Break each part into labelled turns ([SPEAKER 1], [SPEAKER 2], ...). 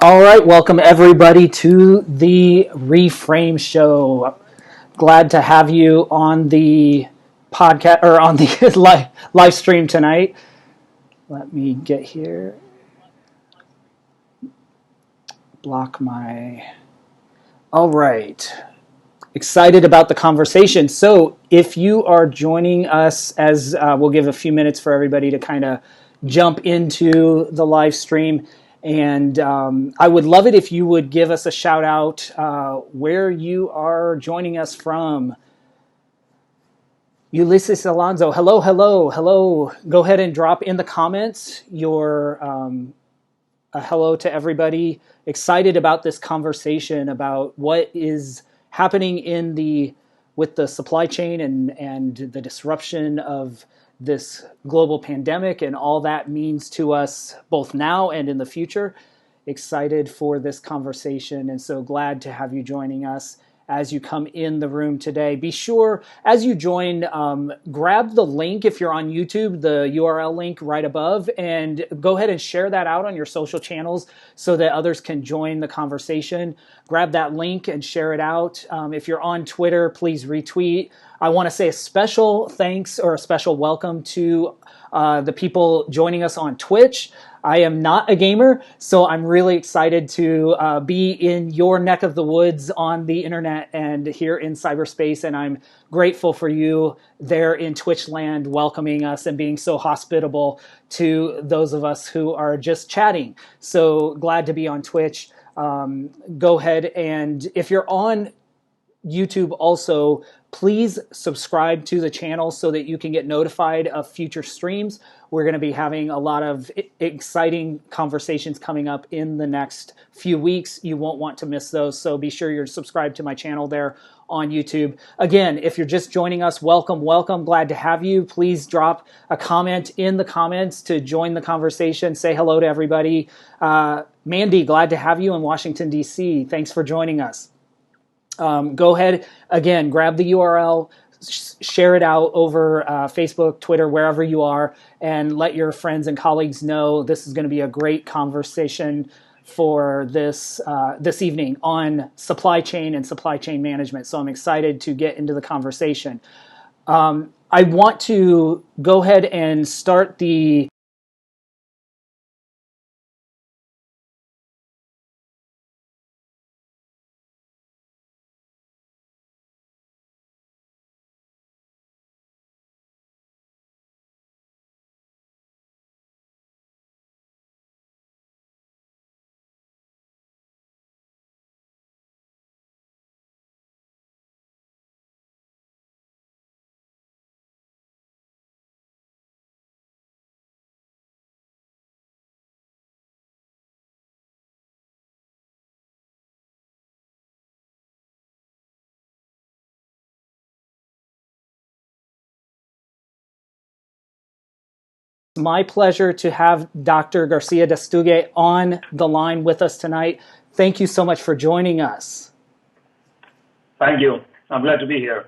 [SPEAKER 1] All right, welcome everybody to the REFRAME show. Glad to have you on the podcast or on the live stream tonight. Let me get here. Block my. All right. Excited about the conversation. So, if you are joining us, as we'll give a few minutes for everybody to kind of jump into the live stream. And I would love it if you would give us a shout out where you are joining us from. Ulysses Alonso, hello, hello, hello. Go ahead and drop in the comments your a hello to everybody. Excited about this conversation about what is happening with the supply chain and the disruption of this global pandemic and all that means to us both now and in the future. Excited for this conversation and so glad to have you joining us as you come in the room today. Be sure, as you join, grab the link if you're on YouTube, the URL link right above, and go ahead and share that out on your social channels so that others can join the conversation. Grab that link and share it out. If you're on Twitter, please retweet. I want to say a special thanks or a special welcome to the people joining us on Twitch. I am not a gamer, so I'm really excited to be in your neck of the woods on the internet and here in cyberspace, and I'm grateful for you there in Twitch land welcoming us and being so hospitable to those of us who are just chatting. So glad to be on Twitch. Go ahead and if you're on YouTube also, please subscribe to the channel so that you can get notified of future streams. We're going to be having a lot of exciting conversations coming up in the next few weeks. You won't want to miss those, so be sure you're subscribed to my channel there on YouTube. Again, if you're just joining us, welcome, welcome. Glad to have you. Please drop a comment in the comments to join the conversation. Say hello to everybody. Mandy, glad to have you in Washington, D.C. Thanks for joining us. Go ahead, again, grab the URL, share it out over Facebook, Twitter, wherever you are, and let your friends and colleagues know this is going to be a great conversation for this evening on supply chain and supply chain management. So I'm excited to get into the conversation. I want to go ahead and start the my pleasure to have Dr. Garcia-Dastugue on the line with us tonight. Thank you so much for joining us.
[SPEAKER 2] Thank you. I'm glad to be here.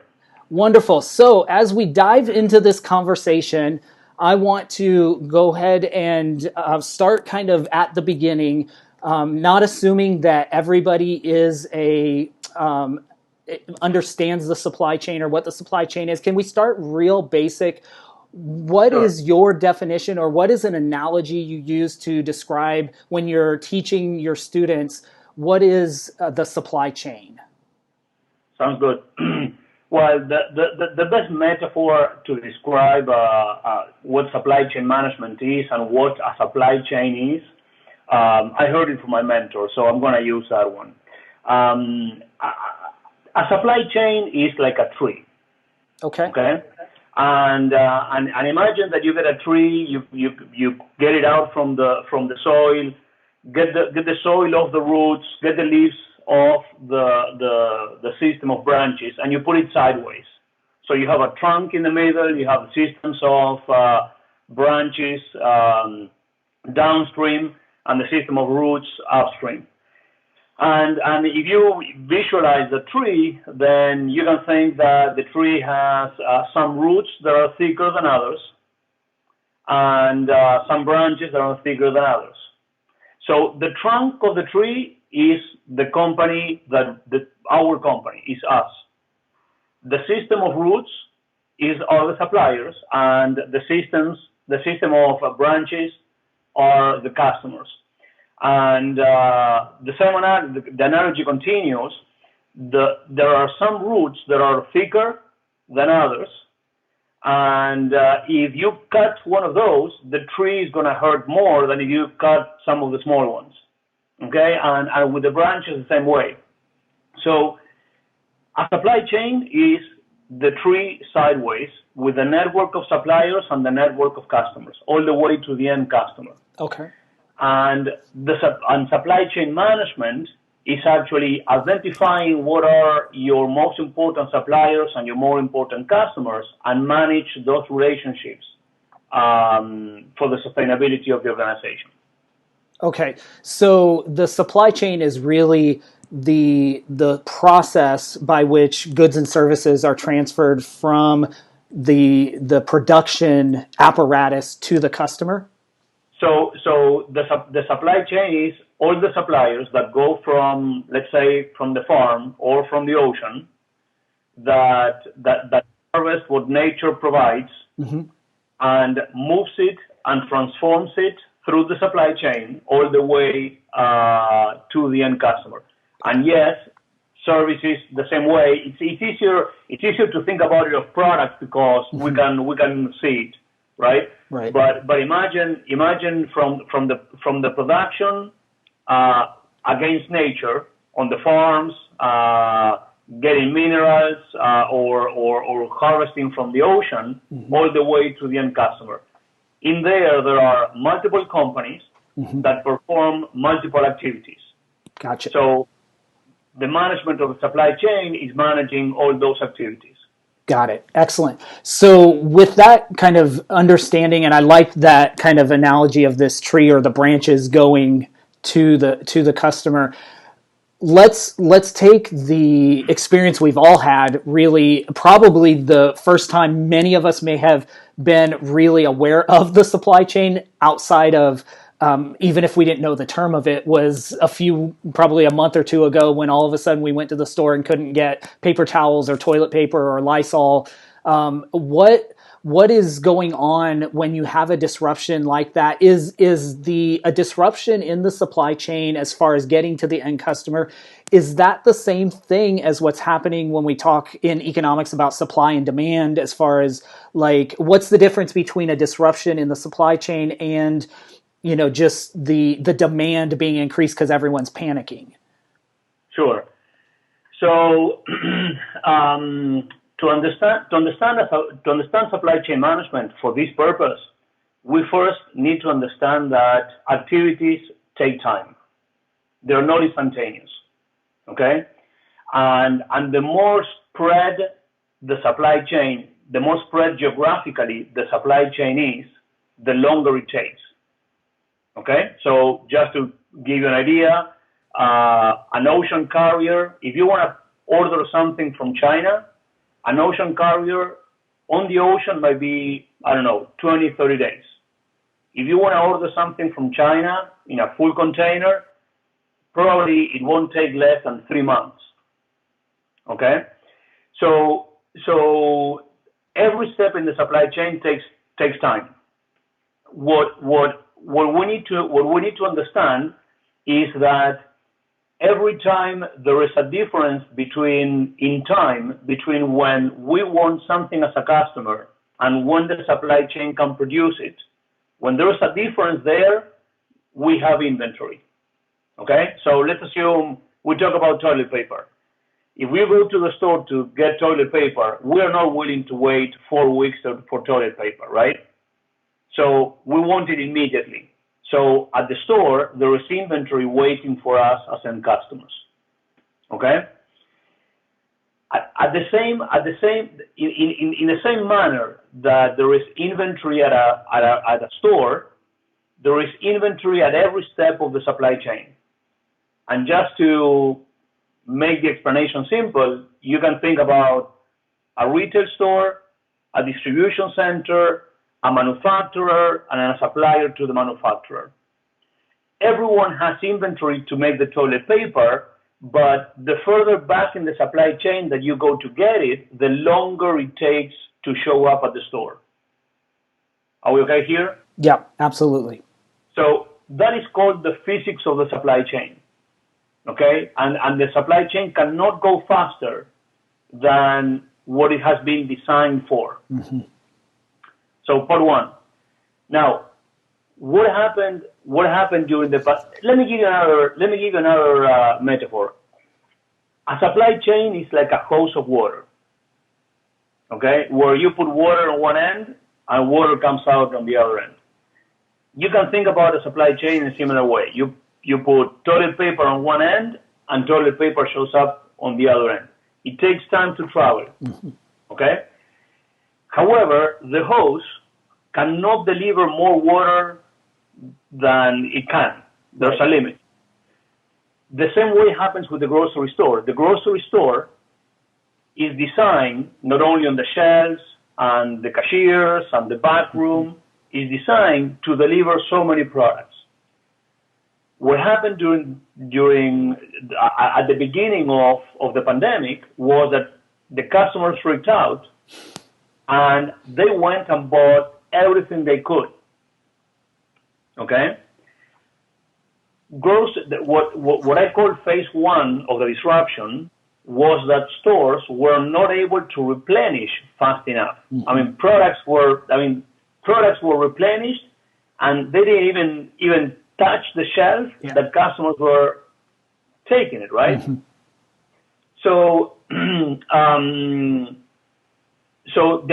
[SPEAKER 1] Wonderful. So as we dive into this conversation, I want to go ahead and start kind of at the beginning, not assuming that everybody understands the supply chain or what the supply chain is. Can we start real basic? What
[SPEAKER 2] Sure.
[SPEAKER 1] is your definition or what is an analogy you use to describe when you're teaching your students what is the supply chain?
[SPEAKER 2] Sounds good. Well, the best metaphor to describe what supply chain management is and what a supply chain is, I heard it from my mentor, so I'm going to use that one. A supply chain is like a tree.
[SPEAKER 1] Okay.
[SPEAKER 2] And imagine that you get a tree, you get it out from the soil, get the soil off the roots, get the leaves off the system of branches, and you put it sideways. So you have a trunk in the middle, you have systems of branches downstream, and the system of roots upstream. And if you visualize the tree, then you can think that the tree has some roots that are thicker than others, and some branches that are thicker than others. So the trunk of the tree is the company our company is us. The system of roots are the suppliers, and the system of branches are the customers. And the analogy continues. There are some roots that are thicker than others, and if you cut one of those, the tree is going to hurt more than if you cut some of the small ones. Okay, and with the branches the same way. So a supply chain is the tree sideways with a network of suppliers and the network of customers, all the way to the end customer.
[SPEAKER 1] Okay.
[SPEAKER 2] And supply chain management is actually identifying what are your most important suppliers and your more important customers, and manage those relationships for the sustainability of the organization.
[SPEAKER 1] Okay, so the supply chain is really the process by which goods and services are transferred from the production apparatus to the customer.
[SPEAKER 2] So the supply chain is all the suppliers that go from, let's say, from the farm or from the ocean, that harvest what nature provides, mm-hmm. and moves it and transforms it through the supply chain all the way to the end customer. And yes, services the same way. It's easier to think about it of products because mm-hmm. we can see it, right?
[SPEAKER 1] Right.
[SPEAKER 2] But imagine from the production against nature on the farms, getting minerals or harvesting from the ocean, mm-hmm. all the way to the end customer. In there are multiple companies mm-hmm. that perform multiple activities.
[SPEAKER 1] Gotcha.
[SPEAKER 2] So the management of the supply chain is managing all those activities.
[SPEAKER 1] Got it. Excellent. So with that kind of understanding, and I like that kind of analogy of this tree or the branches going to the customer, let's take the experience we've all had, really probably the first time many of us may have been really aware of the supply chain outside of even if we didn't know the term of it, was probably a month or two ago, when all of a sudden we went to the store and couldn't get paper towels or toilet paper or Lysol. What is going on when you have a disruption like that? Is a disruption in the supply chain as far as getting to the end customer, is that the same thing as what's happening when we talk in economics about supply and demand, as far as like, what's the difference between a disruption in the supply chain and, just the demand being increased because everyone's panicking?
[SPEAKER 2] Sure. So to understand supply chain management for this purpose, we first need to understand that activities take time. They're not instantaneous. Okay? And the more spread the supply chain, the more spread geographically the supply chain is, the longer it takes. Okay? So just to give you an idea, an ocean carrier, if you want to order something from China, an ocean carrier on the ocean might be, 20, 30 days. If you want to order something from China in a full container, probably it won't take less than 3 months. Okay? So every step in the supply chain takes time. What we need to understand is that every time there is a difference in time between when we want something as a customer and when the supply chain can produce it. When there is a difference there, we have inventory. Okay? So let's assume we talk about toilet paper. If we go to the store to get toilet paper, we are not willing to wait 4 weeks for toilet paper, right? So we want it immediately. So at the store, there is inventory waiting for us as end customers. Okay? In the same manner that there is inventory at a store, there is inventory at every step of the supply chain. And just to make the explanation simple, you can think about a retail store, a distribution center, a manufacturer, and a supplier to the manufacturer. everyone has inventory to make the toilet paper, but the further back in the supply chain that you go to get it, the longer it takes to show up at the store. Are we okay here?
[SPEAKER 1] Yeah, absolutely.
[SPEAKER 2] So that is called the physics of the supply chain. Okay? And the supply chain cannot go faster than what it has been designed for.
[SPEAKER 1] Mm-hmm.
[SPEAKER 2] So part one. Now, what happened during the past? Let me give you another metaphor. A supply chain is like a hose of water. Okay? Where you put water on one end and water comes out on the other end. You can think about a supply chain in a similar way. You put toilet paper on one end and toilet paper shows up on the other end. It takes time to travel.
[SPEAKER 1] Mm-hmm.
[SPEAKER 2] Okay? However, the hose cannot deliver more water than it can. There's a limit. The same way happens with the grocery store. The grocery store is designed not only on the shelves and the cashiers and the back room, is designed to deliver so many products. What happened at the beginning of the pandemic was that the customers freaked out and they went and bought everything they could. Okay? What I call phase one of the disruption was that stores were not able to replenish fast enough. Mm-hmm. Products were replenished and they didn't even touch the shelf that customers were taking it, right? Mm-hmm. So the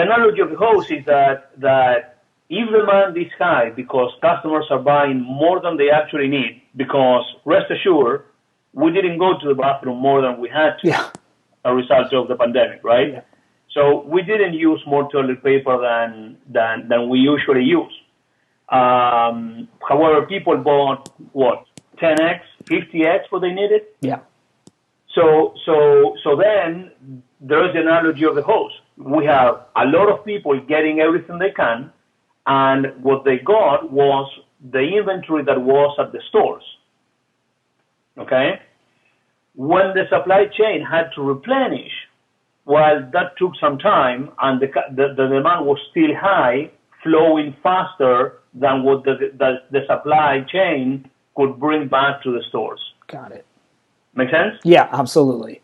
[SPEAKER 2] analogy of the hose is that if demand is high because customers are buying more than they actually need, because rest assured, we didn't go to the bathroom more than we had to, as a result of the pandemic, right? Yeah. So we didn't use more toilet paper than we usually use. However, people bought 10x, 50x what they needed.
[SPEAKER 1] Yeah.
[SPEAKER 2] So then there is the analogy of the hose. We have a lot of people getting everything they can, and what they got was the inventory that was at the stores. Okay? When the supply chain had to replenish, well, that took some time, and the demand was still high, flowing faster than what the supply chain could bring back to the stores.
[SPEAKER 1] Got it.
[SPEAKER 2] Make sense?
[SPEAKER 1] Yeah, absolutely.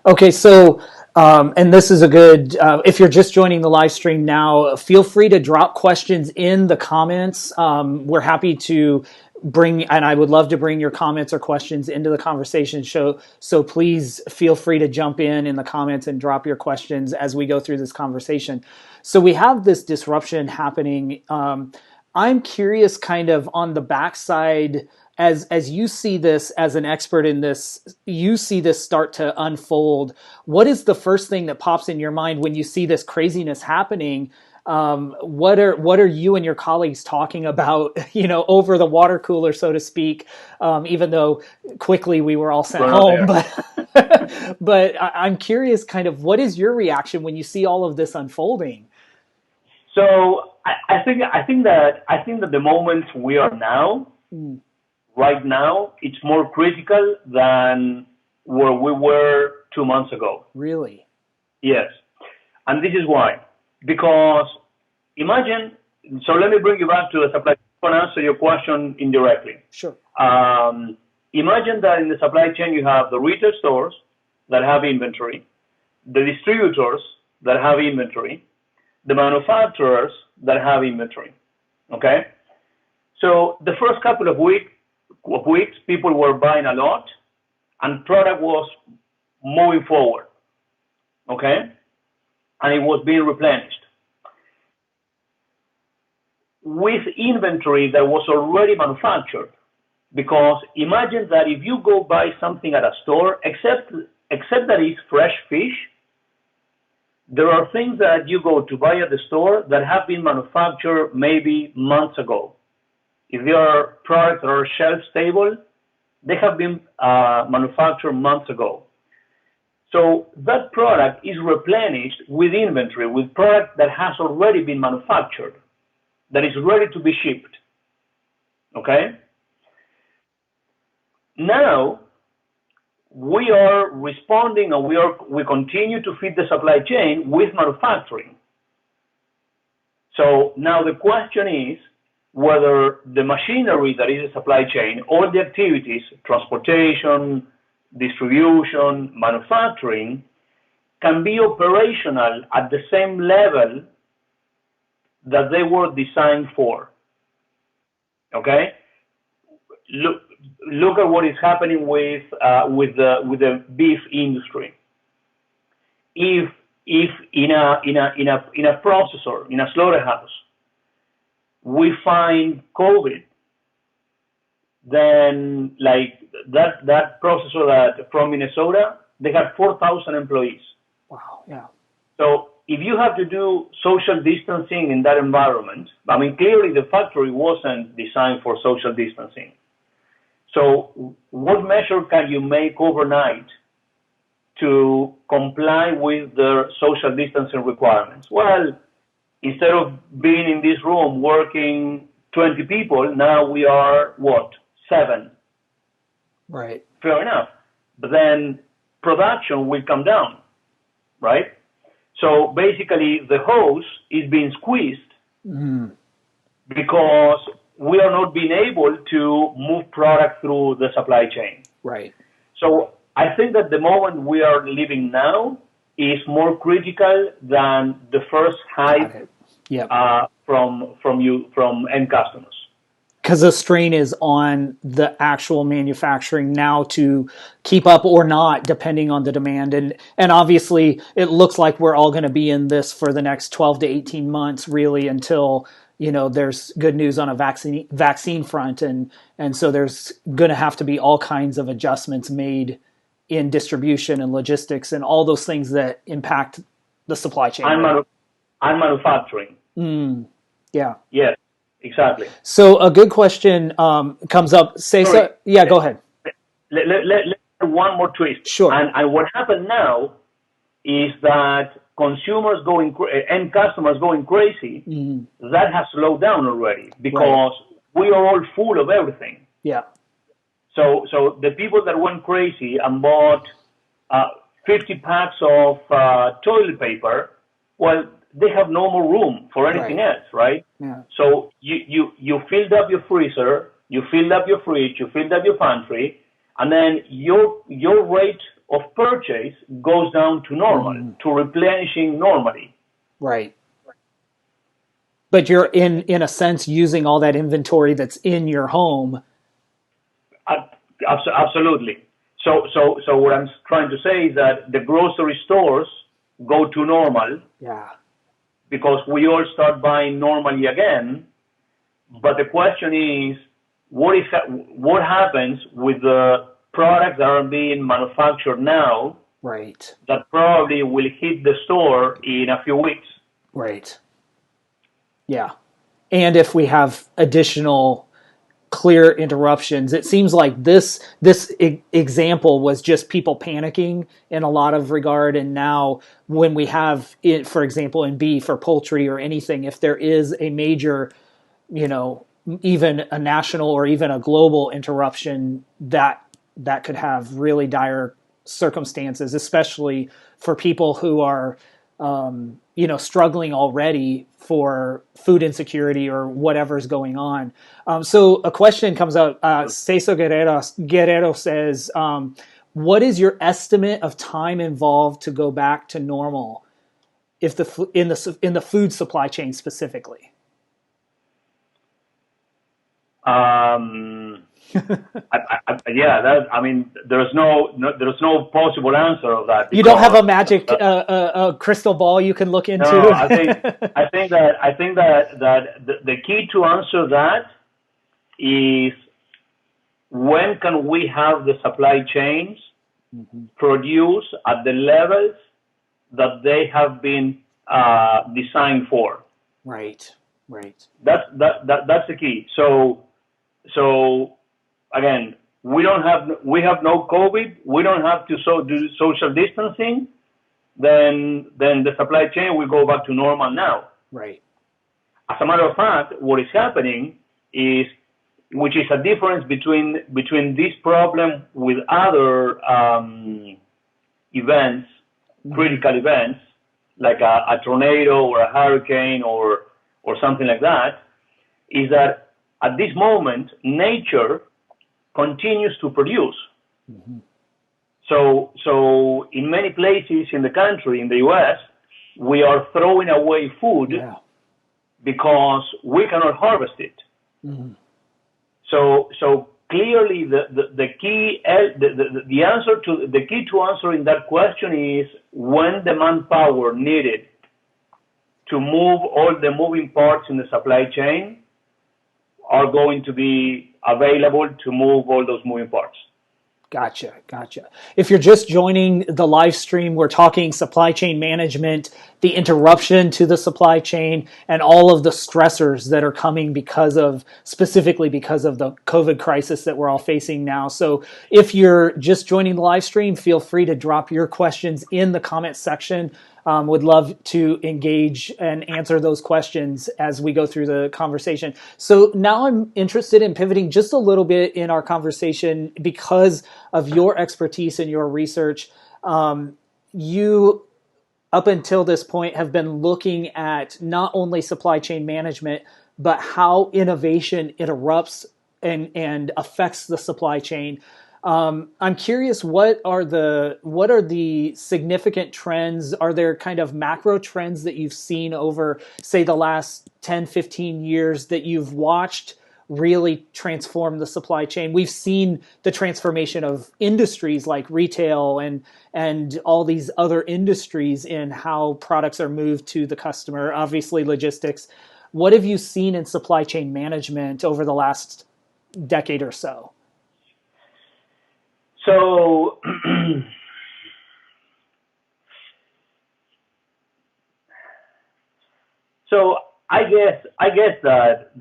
[SPEAKER 1] Okay, so, and this is a good, if you're just joining the live stream now, feel free to drop questions in the comments. We're happy to and I would love to bring your comments or questions into the conversation show. So please feel free to jump in the comments and drop your questions as we go through this conversation. So we have this disruption happening. I'm curious kind of on the backside, as you see this as an expert in this, you see this start to unfold. What is the first thing that pops in your mind when you see this craziness happening? What are you and your colleagues talking about, over the water cooler, so to speak, even though quickly we were all sent home, but I'm curious kind of what is your reaction when you see all of this unfolding?
[SPEAKER 2] So I think that the moment we are now, right now, it's more critical than where we were 2 months ago.
[SPEAKER 1] Really?
[SPEAKER 2] Yes. And this is why. Because imagine, so let me bring you back to the supply chain and answer your question indirectly.
[SPEAKER 1] Sure.
[SPEAKER 2] Imagine that in the supply chain you have the retail stores that have inventory, the distributors that have inventory, the manufacturers that have inventory. Okay? So the first couple of weeks, people were buying a lot and product was moving forward. Okay? And it was being replenished. With inventory that was already manufactured, because imagine that if you go buy something at a store, except that it's fresh fish, there are things that you go to buy at the store that have been manufactured maybe months ago. If there are products that are shelf stable, they have been manufactured months ago. So that product is replenished with inventory, with product that has already been manufactured, that is ready to be shipped. Okay? Now, we are responding and we continue to feed the supply chain with manufacturing. So now the question is whether the machinery that is a supply chain, all the activities, transportation, distribution, manufacturing, can be operational at the same level that they were designed for. Okay? Look at what is happening with the beef industry. If in a processor, in a slaughterhouse, we find COVID, then like that processor from Minnesota, they have 4,000 employees.
[SPEAKER 1] Wow. Yeah.
[SPEAKER 2] So if you have to do social distancing in that environment, I mean, clearly the factory wasn't designed for social distancing. So what measure can you make overnight to comply with the social distancing requirements? Well, instead of being in this room working 20 people, now we are, what, 7?
[SPEAKER 1] Right.
[SPEAKER 2] Fair enough. But then production will come down, right? So basically the hose is being squeezed because we are not being able to move product through the supply chain.
[SPEAKER 1] Right.
[SPEAKER 2] So I think that the moment we are living now is more critical than the first hype from end customers.
[SPEAKER 1] Because the strain is on the actual manufacturing now to keep up or not, depending on the demand. And obviously, it looks like we're all going to be in this for the next 12 to 18 months, really, until there's good news on a vaccine front. And so there's going to have to be all kinds of adjustments made in distribution and logistics and all those things that impact the supply chain.
[SPEAKER 2] And manufacturing.
[SPEAKER 1] Yeah.
[SPEAKER 2] Yes. Exactly.
[SPEAKER 1] So a good question comes up. Go ahead.
[SPEAKER 2] Let one more twist.
[SPEAKER 1] Sure.
[SPEAKER 2] And what happened now is that end customers going crazy. That has slowed down already because we are all full of everything.
[SPEAKER 1] Yeah.
[SPEAKER 2] So the people that went crazy and bought 50 packs of toilet paper, well, they have no more room for anything else, right?
[SPEAKER 1] Yeah.
[SPEAKER 2] So you filled up your freezer, you filled up your fridge, you filled up your pantry, and then your rate of purchase goes down to normal, to replenishing normally.
[SPEAKER 1] Right. But you're in a sense using all that inventory that's in your home.
[SPEAKER 2] Absolutely. So what I'm trying to say is that the grocery stores go to normal.
[SPEAKER 1] Yeah.
[SPEAKER 2] Because we all start buying normally again, but the question is, what happens with the products that are being manufactured now?
[SPEAKER 1] Right.
[SPEAKER 2] That probably will hit the store in a few weeks.
[SPEAKER 1] Right. Yeah, and if we have additional clear interruptions, it seems like this example was just people panicking in a lot of regard. And now when we have it, for example, in beef or poultry or anything, if there is a major, even a national or even a global interruption, that could have really dire circumstances, especially for people who are, struggling already for food insecurity or whatever's going on. So a question comes out. Cesar Guerrero says, what is your estimate of time involved to go back to normal if in the food supply chain specifically?
[SPEAKER 2] There's no possible answer of that.
[SPEAKER 1] You don't have a magic crystal ball you can look into.
[SPEAKER 2] No, I think that the key to answer that is when can we have the supply chains produce at the levels that they have been designed for.
[SPEAKER 1] Right.
[SPEAKER 2] That's the key. So again, we have no COVID. We don't have to do social distancing. Then the supply chain will go back to normal now.
[SPEAKER 1] Right.
[SPEAKER 2] As a matter of fact, what is happening is which is a difference between this problem with other events, critical events, like a tornado or a hurricane or something like that, is that at this moment, nature continues to produce. Mm-hmm. So in many places in the country, in the US, we are throwing away food because we cannot harvest it. Mm-hmm. So clearly the key to answering that question is when the manpower needed to move all the moving parts in the supply chain are going to be available to move all those moving parts.
[SPEAKER 1] Gotcha. If you're just joining the live stream, we're talking supply chain management, the interruption to the supply chain, and all of the stressors that are coming specifically because of the COVID crisis that we're all facing now. So if you're just joining the live stream, feel free to drop your questions in the comment section. Would love to engage and answer those questions as we go through the conversation. So now I'm interested in pivoting just a little bit in our conversation because of your expertise and your research. You, up until this point, have been looking at not only supply chain management, but how innovation interrupts and affects the supply chain. I'm curious, what are the significant trends? Are there kind of macro trends that you've seen over, say, the last 10, 15 years that you've watched really transform the supply chain? We've seen the transformation of industries like retail and all these other industries in how products are moved to the customer, obviously logistics. What have you seen in supply chain management over the last decade or so?
[SPEAKER 2] So I guess that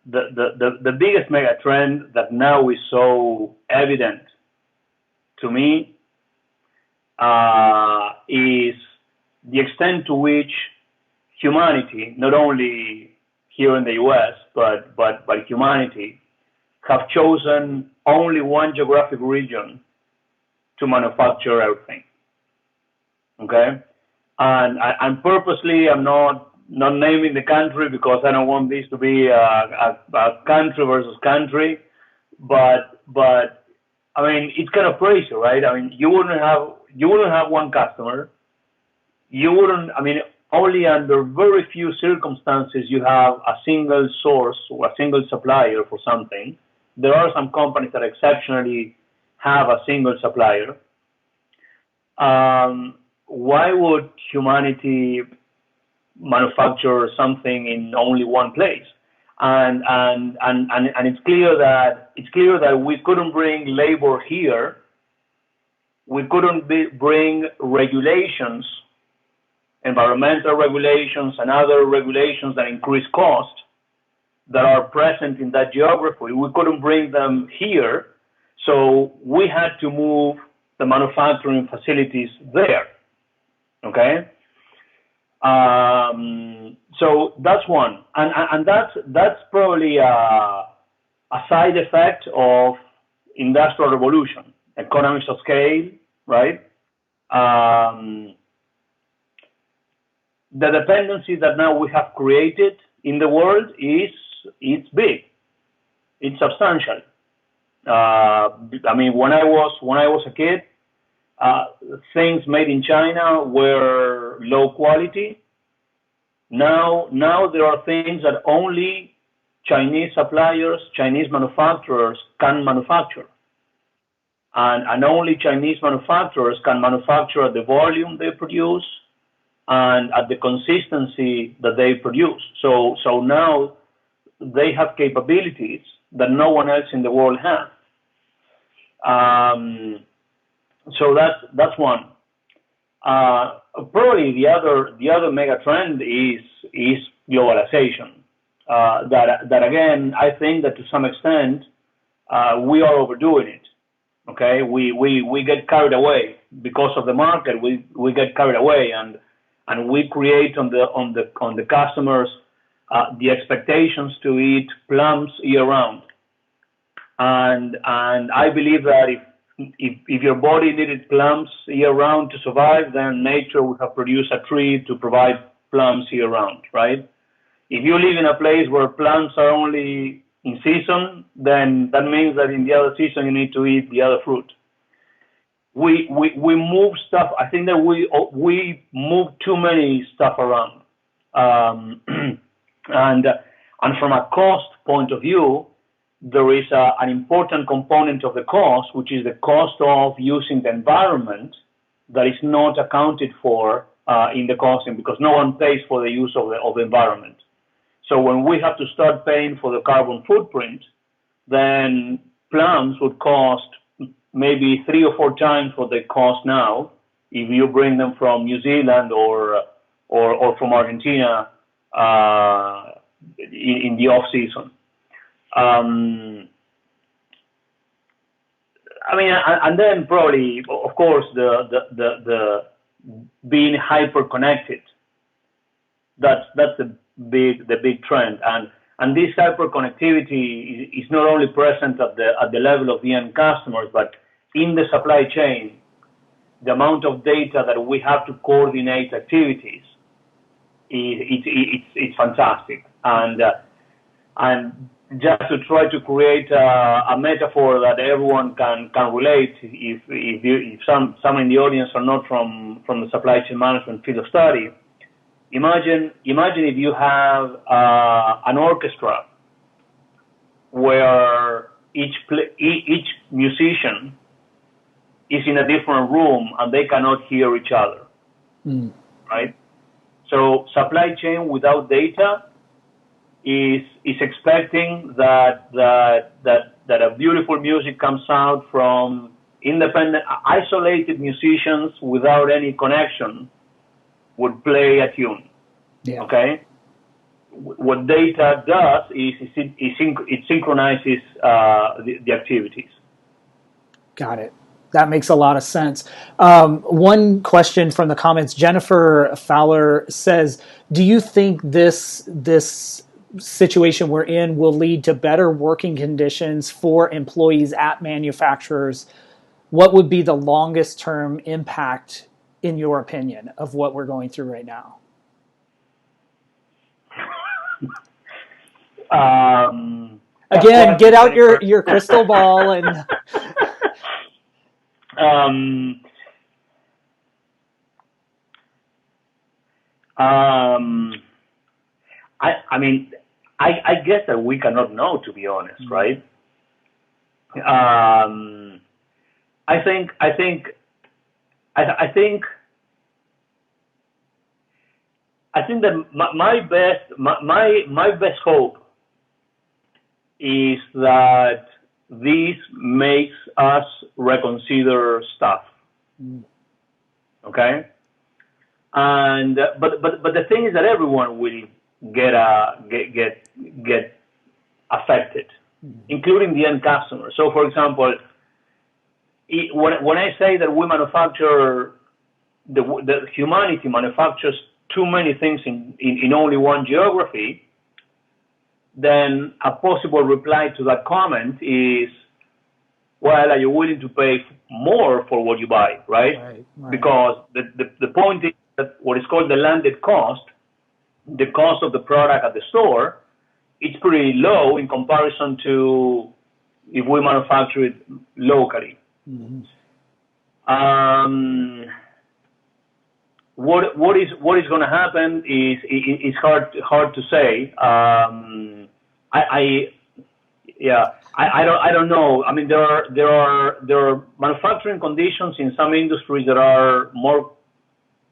[SPEAKER 2] the biggest mega trend that now is so evident to me is the extent to which humanity, not only here in the US, but humanity, have chosen only one geographic region to manufacture everything. Okay, and purposely I'm not naming the country because I don't want this to be a country versus country, but I mean it's kind of crazy, right? I mean you wouldn't have one customer. Only under very few circumstances you have a single source or a single supplier for something. There are some companies that exceptionally have a single supplier. Why would humanity manufacture something in only one place? And it's clear that we couldn't bring labor here. We couldn't bring regulations, environmental regulations and other regulations that increase cost that are present in that geography. We couldn't bring them here, so we had to move the manufacturing facilities there. Okay, so that's one, and that's probably a side effect of industrial revolution, economies of scale, right? The dependency that now we have created in the world it's big, it's substantial. When I was a kid, things made in China were low quality. Now there are things that only Chinese suppliers, Chinese manufacturers can manufacture, and only Chinese manufacturers can manufacture at the volume they produce and at the consistency that they produce. So now they have capabilities that no one else in the world has. So that's one. Probably the other mega trend is globalization. That again, I think that to some extent we are overdoing it. Okay, we get carried away because of the market. We get carried away and we create on the customers the expectations to eat plums year round. And I believe that if your body needed plums year round to survive, then nature would have produced a tree to provide plums year round, right? If you live in a place where plants are only in season, then that means that in the other season you need to eat the other fruit. We move stuff. I think that we move too many stuff around, and from a cost point of view, there is an important component of the cost, which is the cost of using the environment that is not accounted for in the costing, because no one pays for the use of the environment. So when we have to start paying for the carbon footprint, then plants would cost maybe 3 or 4 times what they cost now if you bring them from New Zealand or from Argentina in the off season. I mean, and then probably, of course, the being hyper connected. That's the big trend, and this hyper connectivity is not only present at the level of the end customers, but in the supply chain. The amount of data that we have to coordinate activities it's fantastic, and just to try to create a metaphor that everyone can relate. If some in the audience are not from the supply chain management field of study, imagine if you have an orchestra where each musician is in a different room and they cannot hear each other, right? So supply chain without data is expecting that a beautiful music comes out from independent, isolated musicians without any connection would play a tune. Yeah. Okay. What data does is it synchronizes the activities.
[SPEAKER 1] Got it. That makes a lot of sense. One question from the comments, Jennifer Fowler says, do you think this situation we're in will lead to better working conditions for employees at manufacturers? What would be the longest term impact, in your opinion, of what we're going through right now? Again, get out your crystal ball and...
[SPEAKER 2] I mean, I guess that we cannot know, to be honest, right? I think that my best hope is that this makes us reconsider stuff. Okay? And but the thing is that everyone will get affected, including the end customer. So, for example, when I say that we manufacture, the humanity manufactures too many things in only one geography, then a possible reply to that comment is, well, are you willing to pay more for what you buy, right? Because the point is that what is called the landed cost, the cost of the product at the store, it's pretty low in comparison to if we manufacture it locally. What is going to happen is hard to say. I don't know. I mean, there are manufacturing conditions in some industries that are more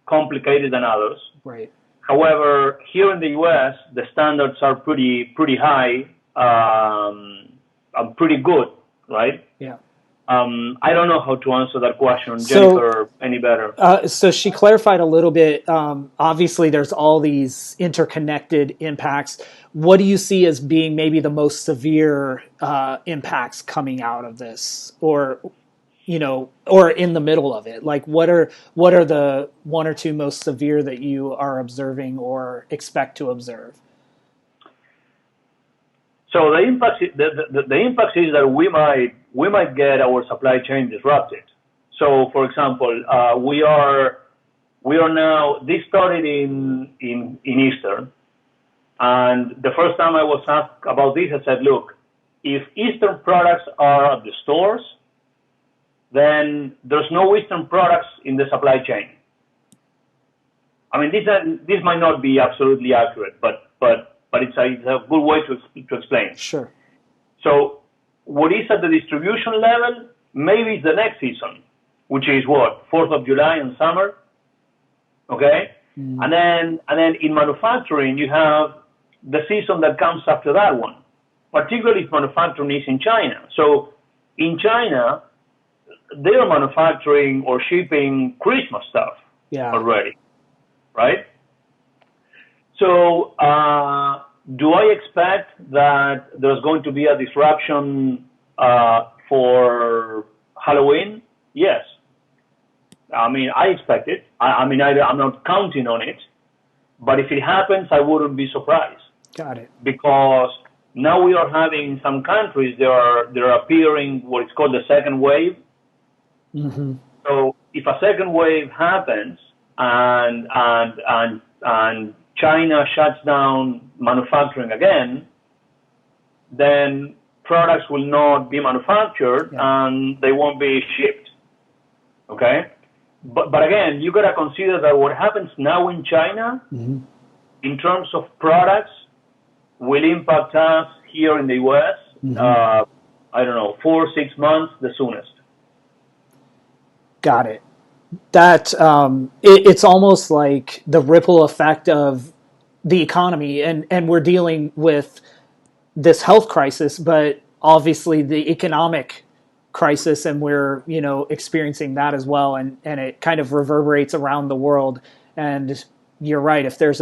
[SPEAKER 2] complicated than others.
[SPEAKER 1] Right.
[SPEAKER 2] However, here in the U.S., the standards are pretty high, and pretty good, right?
[SPEAKER 1] Yeah.
[SPEAKER 2] I don't know how to answer that question, Jennifer, any better.
[SPEAKER 1] So she clarified a little bit. Obviously, there's all these interconnected impacts. What do you see as being maybe the most severe impacts coming out of this, or in the middle of it? Like, what are the 1 or 2 most severe that you are observing or expect to observe?
[SPEAKER 2] So the impact is that we might get our supply chain disrupted. So, for example, we are now. This started in Easter, and the first time I was asked about this, I said, look, if Eastern products are at the stores, then there's no Eastern products in the supply chain. I mean, this might not be absolutely accurate, but it's a good way to explain.
[SPEAKER 1] Sure.
[SPEAKER 2] So what is at the distribution level, maybe it's the next season, which is what, 4th of July and summer, okay? And then in manufacturing, you have the season that comes after that one, particularly if manufacturing is in China. So in China, they are manufacturing or shipping Christmas stuff already, right? So do I expect that there's going to be a disruption for Halloween? Yes. I mean, I expect it. I'm not counting on it, but if it happens, I wouldn't be surprised.
[SPEAKER 1] Got it.
[SPEAKER 2] Because now we are having in some countries there are appearing what is called the second wave. Mm-hmm. So if a second wave happens and China shuts down manufacturing again, then products will not be manufactured and they won't be shipped. Okay? But again, you got to consider that what happens now in China, in terms of products, will impact us here in the U.S., I don't know, 4 or 6 months, the soonest.
[SPEAKER 1] Got it. That it's almost like the ripple effect of the economy, and we're dealing with this health crisis, but obviously the economic crisis, and we're experiencing that as well, and it kind of reverberates around the world. And you're right, if there's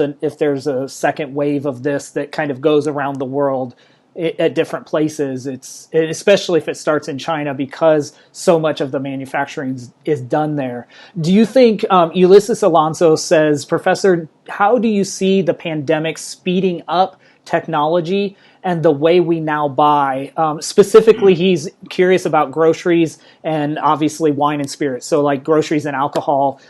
[SPEAKER 1] a second wave of this that kind of goes around the world at different places, especially if it starts in China, because so much of the manufacturing is done there. Do you think, Ulysses Alonso says, Professor, how do you see the pandemic speeding up technology and the way we now buy? Specifically, he's curious about groceries and obviously wine and spirits. So like groceries and alcohol.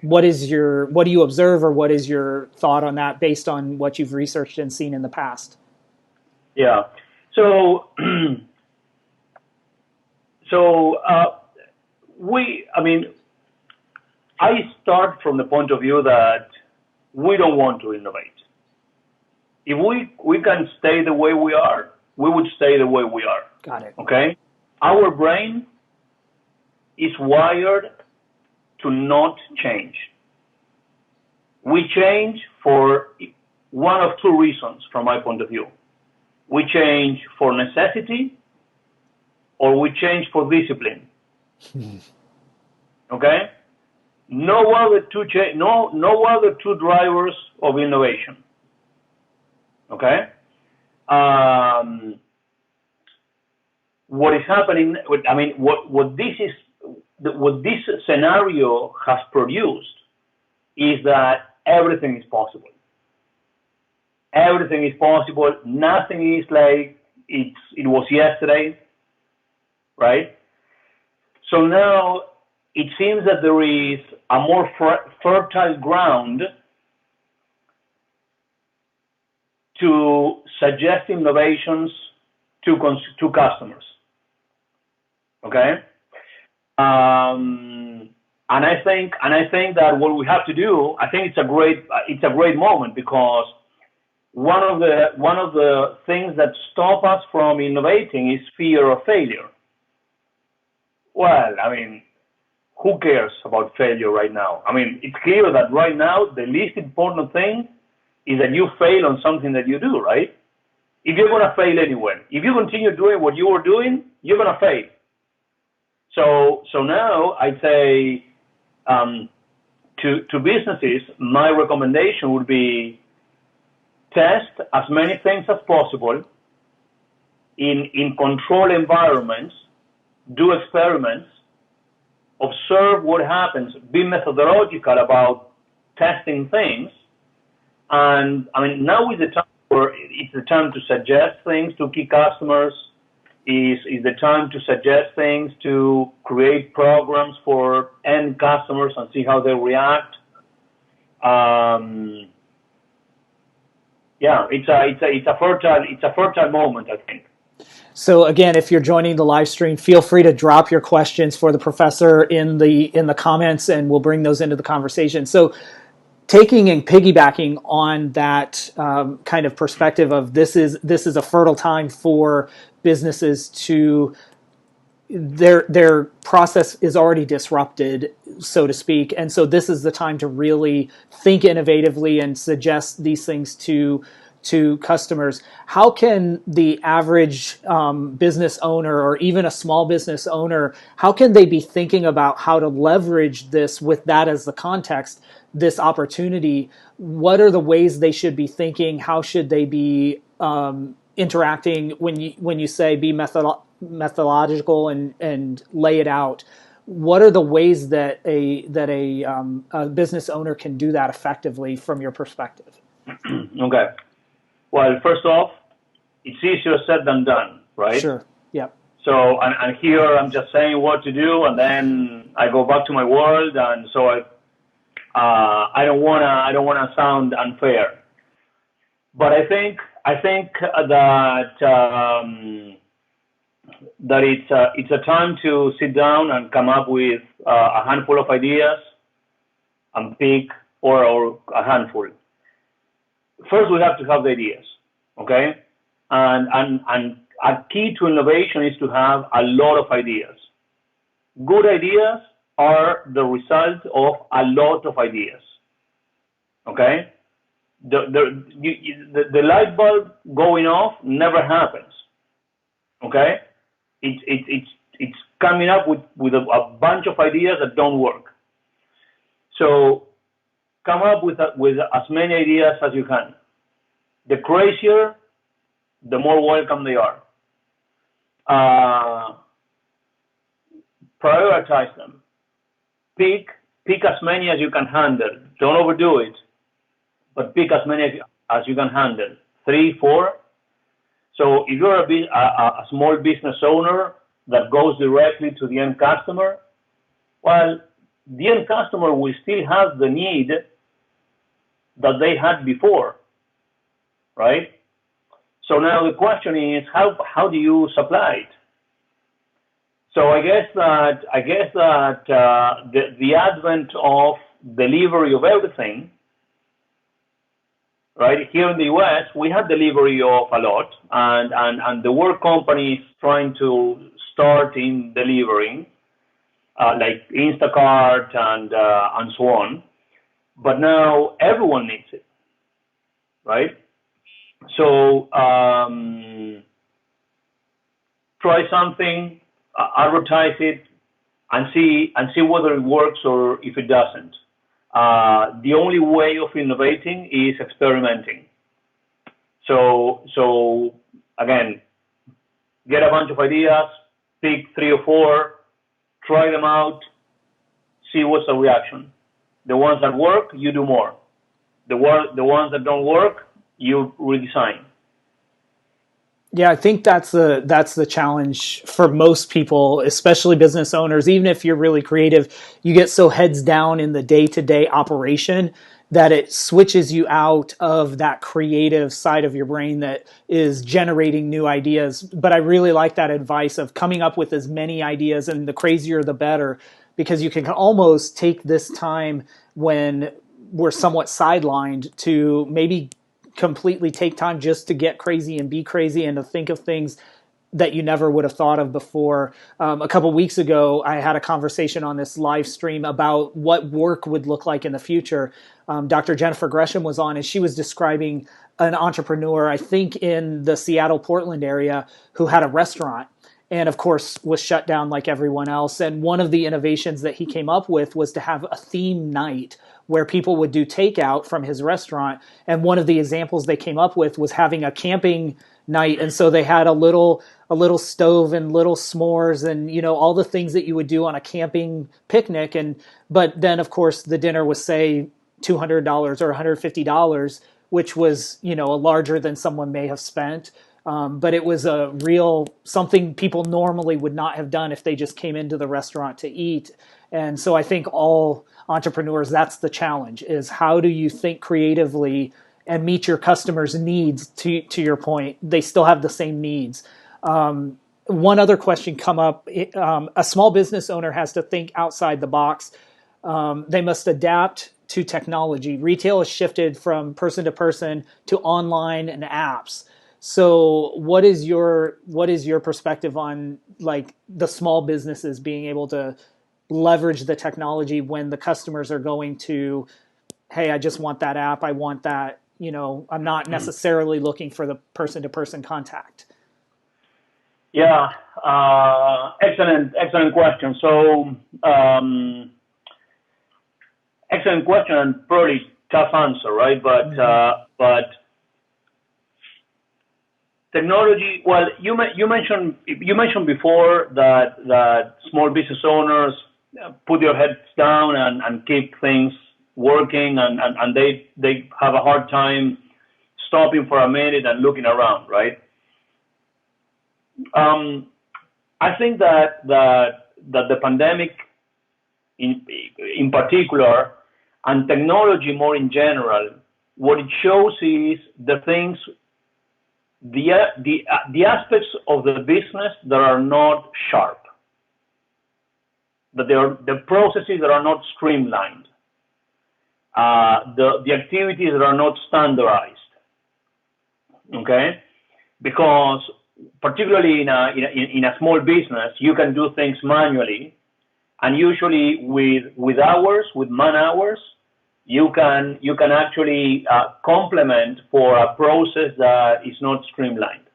[SPEAKER 1] What do you observe, or what is your thought on that based on what you've researched and seen in the past?
[SPEAKER 2] Yeah. So I start from the point of view that we don't want to innovate. If we can stay the way we are, we would stay the way we are.
[SPEAKER 1] Got it.
[SPEAKER 2] Okay? Our brain is wired to not change. We change for one of two reasons from my point of view. We change for necessity, or we change for discipline. Okay? No other two drivers of innovation. Okay? What is happening, what this scenario has produced is that everything is possible. Everything is possible. Nothing is like it was yesterday, right? So now it seems that there is a more fertile ground to suggest innovations to customers. Okay? And I think that what we have to do, I think it's a great moment, because one of the things that stop us from innovating is fear of failure. Well, who cares about failure right now? It's clear that right now the least important thing is that you fail on something that you do, right? If you're going to fail anyway, if you continue doing what you were doing, you're going to fail. So now I say to businesses, my recommendation would be test as many things as possible in controlled environments, do experiments, observe what happens, be methodological about testing things. And now is the time where it's the time to suggest things to key customers. Is the time to suggest things, to create programs for end customers and see how they react. Yeah, it's a fertile moment, I think.
[SPEAKER 1] So again, if you're joining the live stream, feel free to drop your questions for the professor in the comments, and we'll bring those into the conversation. So, taking and piggybacking on that kind of perspective of this is a fertile time for businesses to their process is already disrupted, so to speak, and so this is the time to really think innovatively and suggest these things to customers. How can the average business owner or even a small business owner, how can they be thinking about how to leverage this with that as the context, this opportunity? What are the ways they should be thinking? How should they be interacting when you say be methodological and lay it out? What are the ways that a business owner can do that effectively from your perspective?
[SPEAKER 2] Okay. Well, first off, it's easier said than done, right?
[SPEAKER 1] Sure. Yep.
[SPEAKER 2] So, and here I'm just saying what to do, and then I go back to my world, and so I don't wanna sound unfair, but I think that it's a time to sit down and come up with a handful of ideas and pick or a handful. First, we have to have the ideas, okay? And a key to innovation is to have a lot of ideas. Good ideas are the result of a lot of ideas, okay? The light bulb going off never happens, okay? It's coming up with a bunch of ideas that don't work. So come up with as many ideas as you can. The crazier, the more welcome they are. Prioritize them. Pick as many as you can handle. Don't overdo it, but pick as many as you can handle. 3, 4. So if you're a small business owner that goes directly to the end customer, well, the end customer will still have the need that they had before, right? So now the question is, how do you supply it? So I guess that the advent of delivery of everything, right? Here in the US, we have delivery of a lot, and the work companies trying to start in delivering, like Instacart and so on. But now everyone needs it, right? So try something, advertise it, and see whether it works or if it doesn't. The only way of innovating is experimenting. So again, get a bunch of ideas, pick 3 or 4, try them out, see what's the reaction. The ones that work, you do more. The ones that don't work, you redesign.
[SPEAKER 1] Yeah, I think that's the challenge for most people, especially business owners. Even if you're really creative, you get so heads down in the day-to-day operation that it switches you out of that creative side of your brain that is generating new ideas. But I really like that advice of coming up with as many ideas, and the crazier the better, because you can almost take this time when we're somewhat sidelined to maybe completely take time just to get crazy and be crazy and to think of things that you never would have thought of before. A couple of weeks ago, I had a conversation on this live stream about what work would look like in the future. Dr. Jennifer Gresham was on, and she was describing an entrepreneur, I think in the Seattle, Portland area, who had a restaurant and, of course, was shut down like everyone else. And one of the innovations that he came up with was to have a theme night where people would do takeout from his restaurant. And one of the examples they came up with was having a camping night. And so they had a little stove and little s'mores and, all the things that you would do on a camping picnic. But then, of course, the dinner was, say, $200 or $150, which was, larger than someone may have spent. But it was a real something people normally would not have done if they just came into the restaurant to eat. And so I think all entrepreneurs, that's the challenge, is how do you think creatively and meet your customers' needs? To your point, they still have the same needs. One other question come up. A small business owner has to think outside the box. They must adapt to technology. Retail has shifted from person to person to online and apps. So what is your perspective on like the small businesses being able to leverage the technology when the customers are going to, hey, I just want that app. I want that, I'm not necessarily looking for the person to person contact.
[SPEAKER 2] Yeah, excellent question. So, excellent question and probably tough answer, right? But technology. Well, you mentioned before that small business owners put their heads down and keep things working, and they have a hard time stopping for a minute and looking around, right? I think that the pandemic, in particular, and technology more in general, what it shows is the things, the aspects of the business that are not sharp, that they are the processes that are not streamlined, the activities that are not standardized. Okay, because particularly in a small business, you can do things manually, and usually with man hours, you can actually complement for a process that is not streamlined.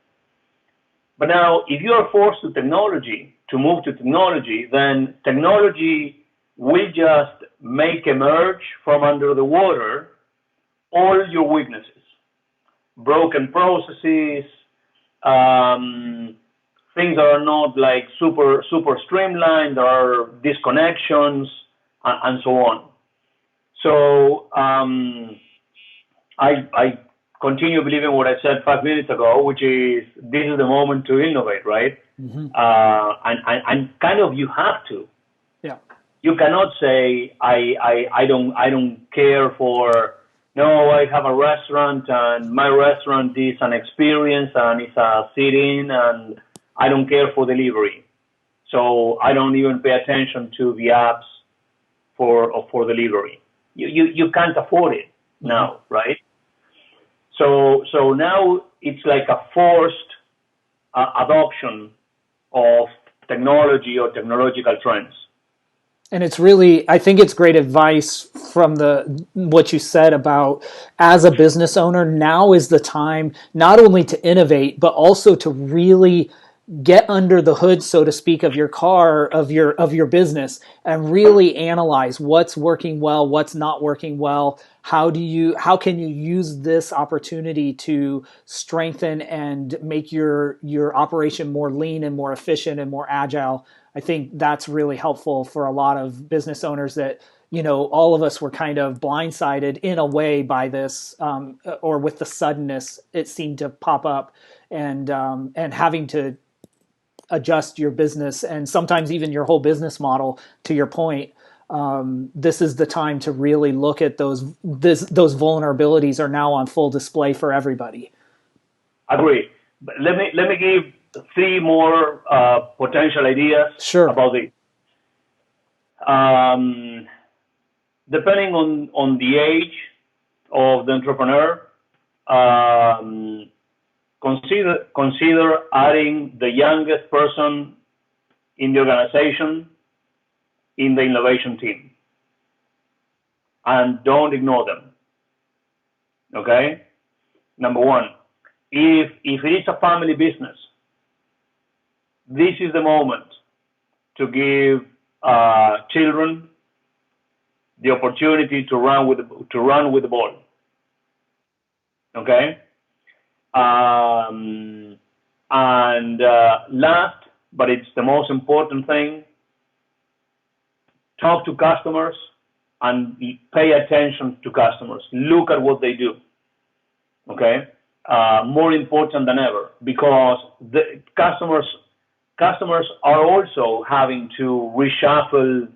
[SPEAKER 2] But now, if you are forced to move to technology, then technology will just make emerge from under the water all your weaknesses, broken processes, things that are not like super streamlined, there are disconnections, and so on. So I continue believing what I said 5 minutes ago, which is this is the moment to innovate, right? Mm-hmm. And kind of you have to.
[SPEAKER 1] Yeah.
[SPEAKER 2] You cannot say I don't care for. No, I have a restaurant and my restaurant is an experience and it's a sit-in and I don't care for delivery. So I don't even pay attention to the apps for delivery. You can't afford it now, right? So now it's like a forced adoption of technology or technological trends.
[SPEAKER 1] And it's really, I think it's great advice from what you said about as a business owner, now is the time not only to innovate, but also to really get under the hood, so to speak, of your car, of your business, and really analyze what's working well, what's not working well. How can you use this opportunity to strengthen and make your operation more lean and more efficient and more agile? I think that's really helpful for a lot of business owners that, all of us were kind of blindsided in a way by this, or with the suddenness it seemed to pop up, and having to adjust your business and sometimes even your whole business model. To your point, this is the time to really look at those vulnerabilities are now on full display for everybody.
[SPEAKER 2] Agree. But let me give 3 more potential ideas about this. Depending on the age of the entrepreneur, consider adding the youngest person in the organization in the innovation team, and don't ignore them. Okay, number 1, if it is a family business, this is the moment to give children the opportunity to run with the ball. Okay, and last, but it's the most important thing, talk to customers and pay attention to customers. Look at what they do. Okay, more important than ever, because the customers are also having to reshuffle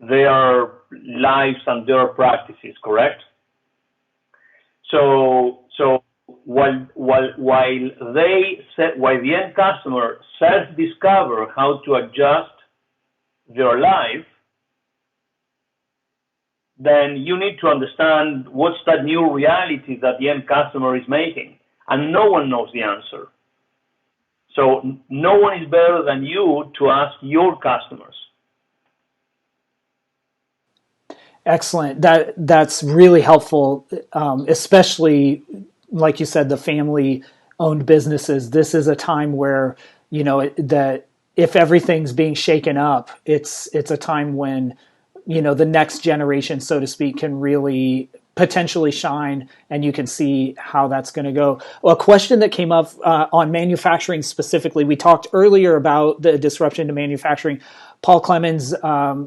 [SPEAKER 2] their lives and their practices. Correct. So while the end customer self-discover how to adjust their life, then you need to understand what's that new reality that the end customer is making, and no one knows the answer. So no one is better than you to ask your customers.
[SPEAKER 1] Excellent. That's really helpful, especially like you said, the family-owned businesses. This is a time where that if everything's being shaken up, it's a time when the next generation, so to speak, can really potentially shine, and you can see how that's going to go. Well, a question that came up on manufacturing specifically, we talked earlier about the disruption to manufacturing. Paul Clemens,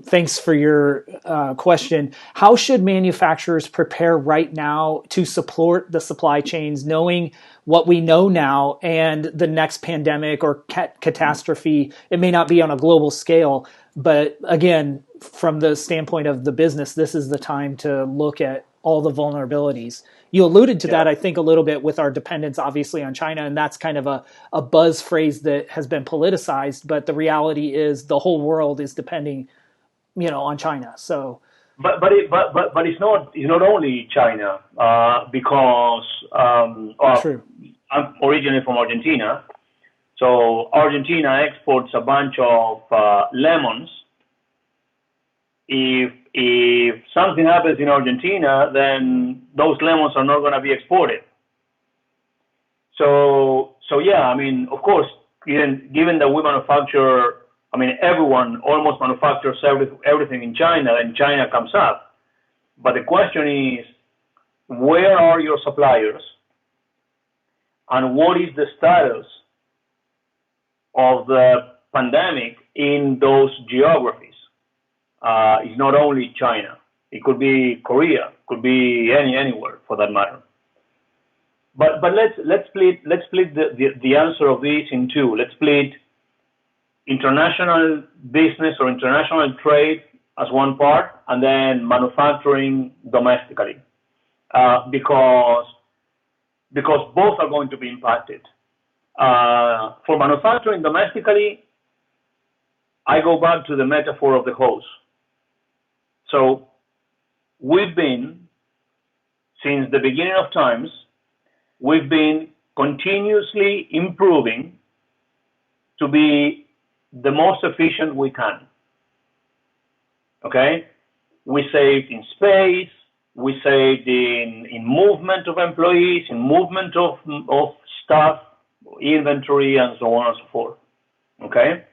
[SPEAKER 1] thanks for your question. How should manufacturers prepare right now to support the supply chains, knowing what we know now and the next pandemic or catastrophe? It may not be on a global scale, but again, from the standpoint of the business, this is the time to look at all the vulnerabilities. You alluded to that, I think, a little bit with our dependence, obviously, on China, and that's kind of a buzz phrase that has been politicized. But the reality is, the whole world is depending, on China. So,
[SPEAKER 2] but it's not only China, because
[SPEAKER 1] true.
[SPEAKER 2] I'm originally from Argentina, so Argentina exports a bunch of lemons. If something happens in Argentina, then those lemons are not going to be exported. So yeah, I mean, of course, given that we manufacture, I mean, everyone almost manufactures everything in China, and China comes up. But the question is, where are your suppliers, and what is the status of the pandemic in those geographies? It's not only China. It could be Korea. Could be anywhere for that matter. But let's split the answer of this in two. Let's split international business or international trade as one part, and then manufacturing domestically, because both are going to be impacted. For manufacturing domestically, I go back to the metaphor of the hose. So we've been, since the beginning of times, we've been continuously improving to be the most efficient we can. Okay? We saved in space, we saved in movement of employees, in movement of staff, inventory, and so on and so forth. Okay?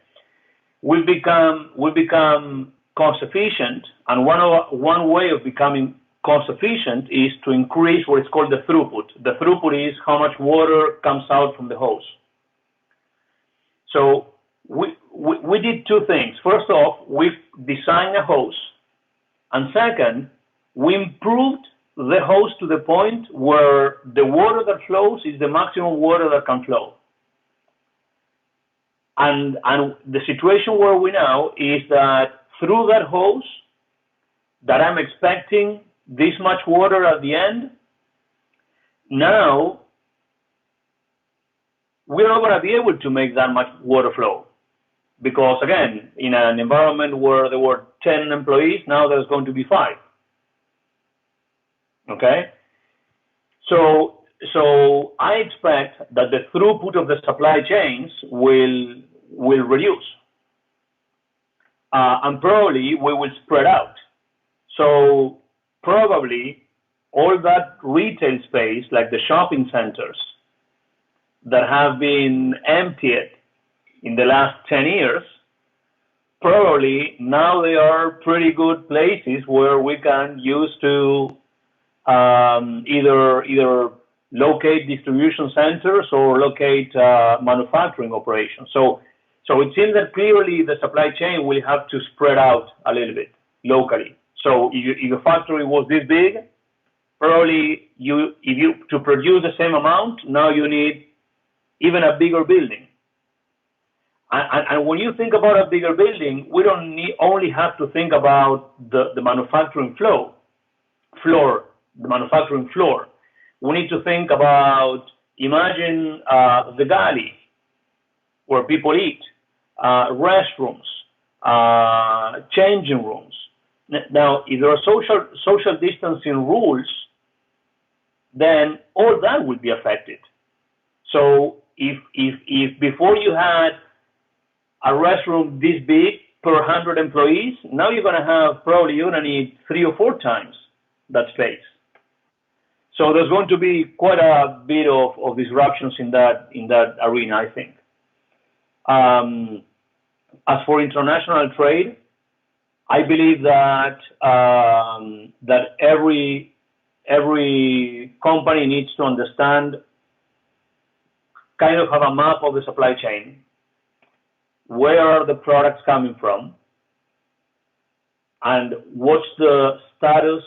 [SPEAKER 2] We've become cost efficient, and one way of becoming cost efficient is to increase what is called the throughput. The throughput is how much water comes out from the hose. So we did two things. First off, we designed a hose, and second, we improved the hose to the point where the water that flows is the maximum water that can flow. And the situation where we now is that through that hose, that I'm expecting this much water at the end, now we're not going to be able to make that much water flow. Because again, in an environment where there were 10 employees, now there's going to be 5. Okay? So I expect that the throughput of the supply chains will reduce. And probably we will spread out. So probably all that retail space, like the shopping centers that have been emptied in the last 10 years, probably now they are pretty good places where we can use to either locate distribution centers or locate manufacturing operations. So it seems that clearly the supply chain will have to spread out a little bit locally. So if a factory was this big, probably to produce the same amount, now you need even a bigger building. And when you think about a bigger building, we don't only have to think about the manufacturing floor. We need to think about, imagine the galley where people eat, restrooms, changing rooms. Now, if there are social distancing rules, then all that will be affected. So if before you had a restroom this big per 100 employees, now you're going to need 3 or 4 times that space. So there's going to be quite a bit of disruptions in that arena, I think. As for international trade, I believe that that every company needs to understand, kind of have a map of the supply chain. Where are the products coming from? And what's the status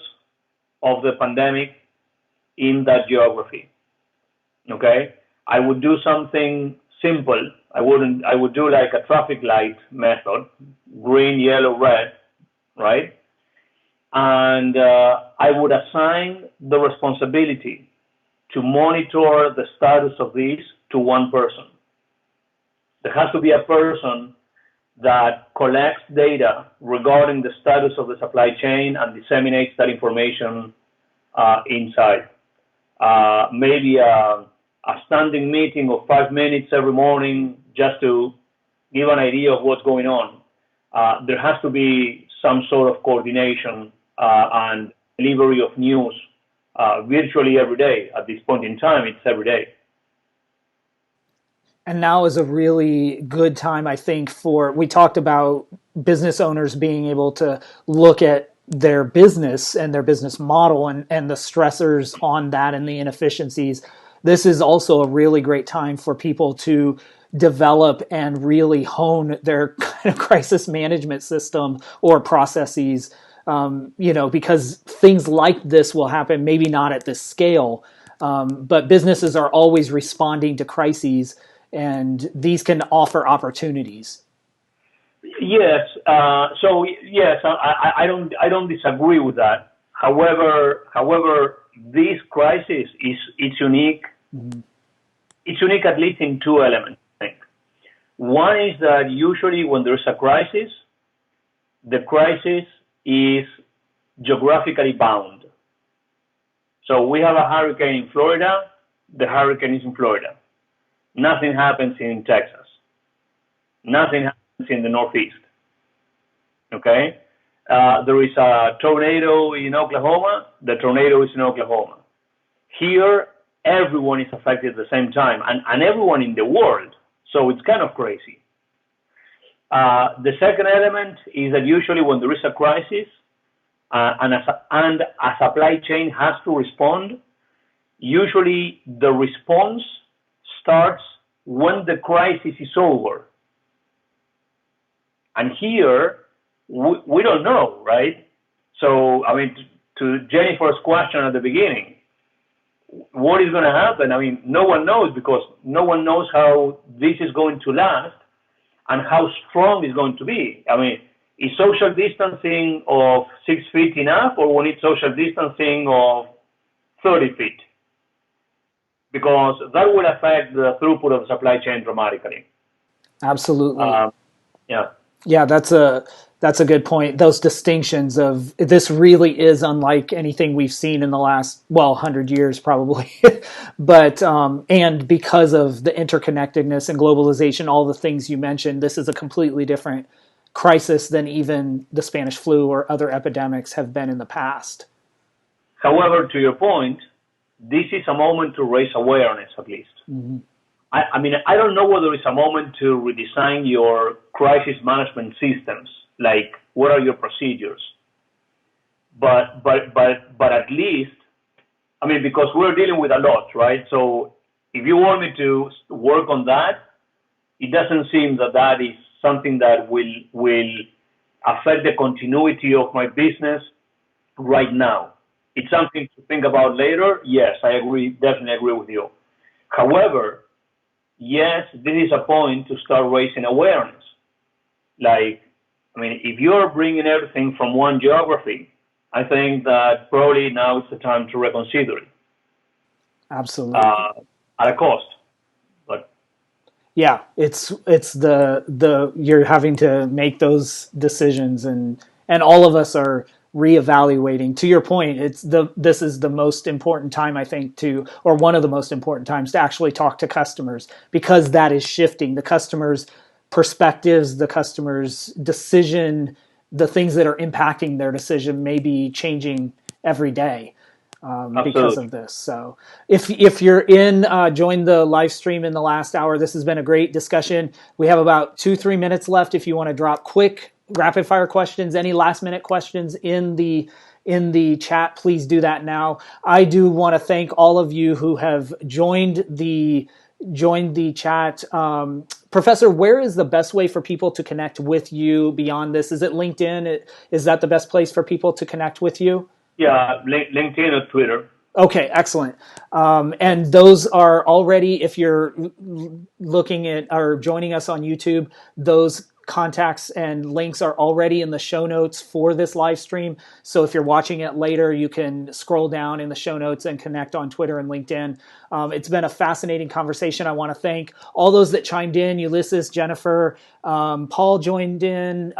[SPEAKER 2] of the pandemic in that geography? Okay, I would do something simple. I would do like a traffic light method, green, yellow, red, right? And I would assign the responsibility to monitor the status of these to one person. There has to be a person that collects data regarding the status of the supply chain and disseminates that information inside. Maybe a standing meeting of 5 minutes every morning just to give an idea of what's going on. There has to be some sort of coordination and delivery of news virtually every day. At this point in time, it's every day.
[SPEAKER 1] And now is a really good time, I think, we talked about business owners being able to look at their business and their business model and the stressors on that and the inefficiencies. This is also a really great time for people to develop and really hone their kind of crisis management system or processes, because things like this will happen, maybe not at this scale, but businesses are always responding to crises, and these can offer opportunities.
[SPEAKER 2] Yes. So yes, I don't disagree with that. However, this crisis it's unique. Mm-hmm. It's unique at least in 2 elements, I think. One is that usually when there's a crisis, the crisis is geographically bound. So we have a hurricane in Florida. The hurricane is in Florida. Nothing happens in Texas. Nothing happens in the Northeast. Okay? There is a tornado in Oklahoma. The tornado is in Oklahoma. Here, everyone is affected at the same time, and everyone in the world. So it's kind of crazy. The second element is that usually when there is a crisis and a supply chain has to respond, usually the response starts when the crisis is over. And here, we don't know, right? So, I mean, to Jennifer's question at the beginning, what is going to happen? I mean, no one knows, because no one knows how this is going to last and how strong it's going to be. I mean, is social distancing of 6 feet enough, or we need social distancing of 30 feet? Because that will affect the throughput of the supply chain dramatically.
[SPEAKER 1] Absolutely.
[SPEAKER 2] Yeah.
[SPEAKER 1] Yeah, that's a good point. Those distinctions of this really is unlike anything we've seen in the last 100 years probably, but and because of the interconnectedness and globalization, all the things you mentioned, this is a completely different crisis than even the Spanish flu or other epidemics have been in the past.
[SPEAKER 2] However, to your point, this is a moment to raise awareness, at least. Mm-hmm. I mean, I don't know whether it's a moment to redesign your crisis management systems, like what are your procedures. But at least, I mean, because we're dealing with a lot, right? So if you want me to work on that, it doesn't seem that is something that will affect the continuity of my business right now. it's something to think about later. Yes, I agree, definitely agree with you. However, yes, this is a point to start raising awareness. Like, I mean, if you're bringing everything from one geography, I think that probably now is the time to reconsider it.
[SPEAKER 1] Absolutely.
[SPEAKER 2] At a cost, but
[SPEAKER 1] yeah, it's the you're having to make those decisions, and all of us are reevaluating. To your point, this is the most important time, I think, or one of the most important times to actually talk to customers, because that is shifting the customers' perspectives, the customers' decision, the things that are impacting their decision may be changing every day. Because of this. So if you're in, join the live stream in the last hour. This has been a great discussion. We have about 2-3 minutes left. If you want to drop quick rapid fire questions, any last minute questions in the chat, please do that now. I do want to thank all of you who have joined the chat. Professor, where is the best way for people to connect with you beyond this? Is it LinkedIn? Is that the best place for people to connect with you?
[SPEAKER 2] Yeah, LinkedIn or Twitter.
[SPEAKER 1] Okay, excellent. And those are already, if you're looking at or joining us on YouTube, those contacts and links are already in the show notes for this live stream. So if you're watching it later, you can scroll down in the show notes and connect on Twitter and LinkedIn. It's been a fascinating conversation. I want to thank all those that chimed in: Ulysses, Jennifer, Paul joined in,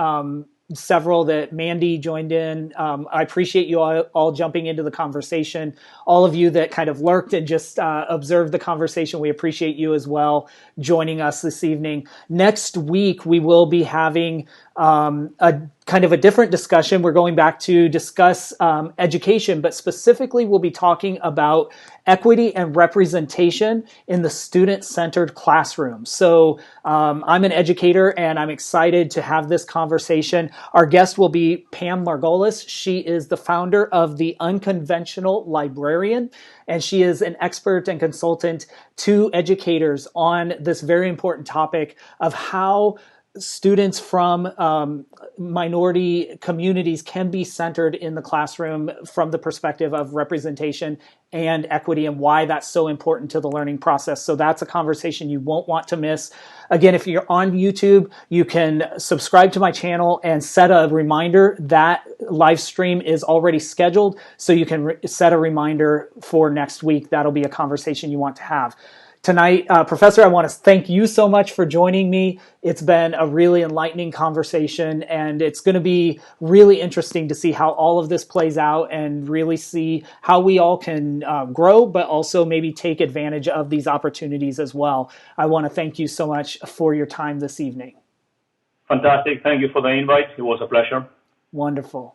[SPEAKER 1] several that Mandy joined in. I appreciate you all jumping into the conversation. All of you that kind of lurked and just observed the conversation, we appreciate you as well joining us this evening. Next week, we will be having a kind of a different discussion. We're going back to discuss education, but specifically we'll be talking about equity and representation in the student-centered classroom. So I'm an educator and I'm excited to have this conversation. Our guest will be Pam Margolis. She is the founder of the Unconventional Librarian, and she is an expert and consultant to educators on this very important topic of how students from minority communities can be centered in the classroom from the perspective of representation and equity, and why that's so important to the learning process. So that's a conversation you won't want to miss. Again, if you're on YouTube, you can subscribe to my channel and set a reminder. That live stream is already scheduled, so you can set a reminder for next week. That'll be a conversation you want to have. Tonight, Professor, I want to thank you so much for joining me. It's been a really enlightening conversation, and it's going to be really interesting to see how all of this plays out and really see how we all can grow, but also maybe take advantage of these opportunities as well. I want to thank you so much for your time this evening.
[SPEAKER 2] Fantastic. Thank you for the invite. It was a pleasure.
[SPEAKER 1] Wonderful.